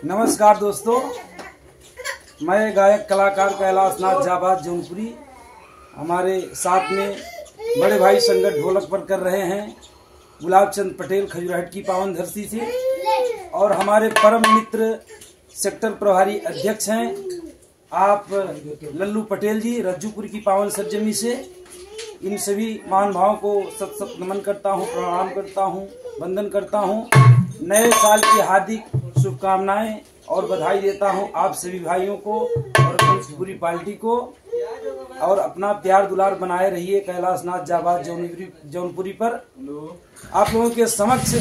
नमस्कार दोस्तों, मैं गायक कलाकार कैलाश नाथ जाबाद जौनपुरी। हमारे साथ में बड़े भाई संगत ढोलक पर कर रहे हैं गुलाब चंद पटेल खजुराहट की पावन धरती से, और हमारे परम मित्र सेक्टर प्रभारी अध्यक्ष हैं आप लल्लू पटेल जी रज्जूपुर की पावन सरजमी से। इन सभी महानुभावों को सत सत नमन करता हूँ, प्रणाम करता हूँ, वंदन करता हूँ। नए साल की हार्दिक शुभकामनाएं और बधाई देता हूं आप सभी भाइयों को और पूरी पार्टी को। और अपना प्यार दुलार बनाए रहिए कैलाश नाथ जाबाद जौनपुरी पर। आप लोगों के समक्ष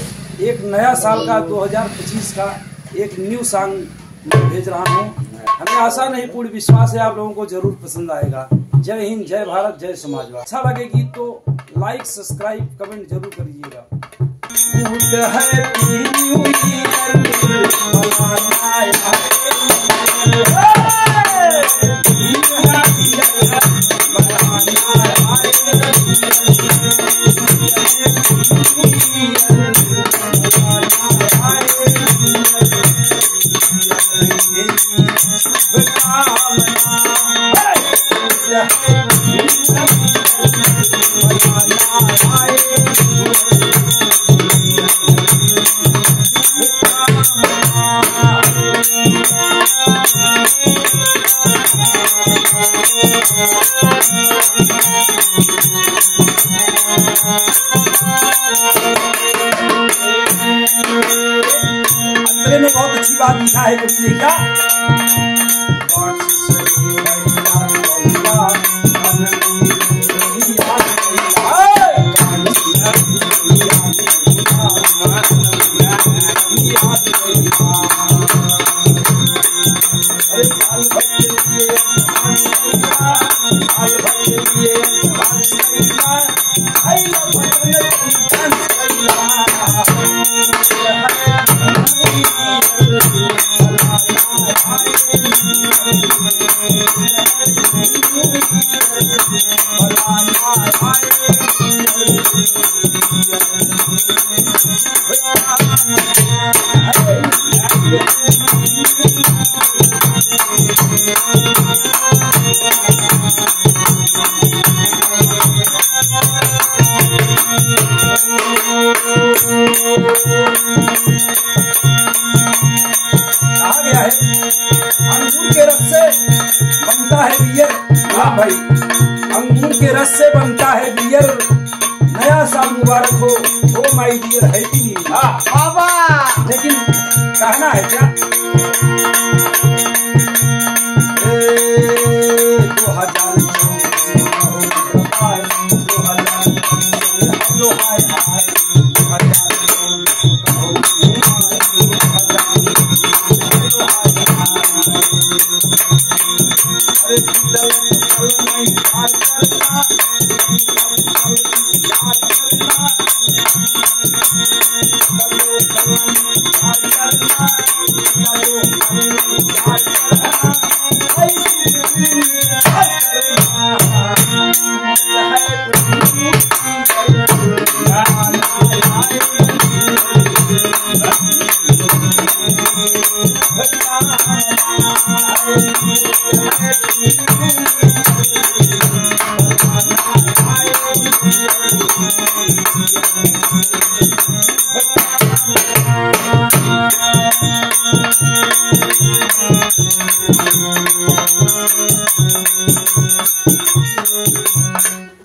एक नया साल का 2025 का एक न्यू सॉन्ग भेज रहा हूं। हमें आशा नहीं पूर्ण विश्वास है आप लोगों को जरूर पसंद आएगा। जय हिंद, जय भारत, जय समाजवाद। अच्छा लगे गीत तो लाइक, सब्सक्राइब, कमेंट जरूर करिएगा। अंतरे में बहुत अच्छी बात लिखा है कवि ने क्या? कहा गया है अंगूर के रस से बनता है बियर। हाँ भाई, अंगूर के रस से बनता है बियर। नया साल मुबारक हो, oh my dear happy new year. बाबा लेकिन कहना है क्या? 嗯。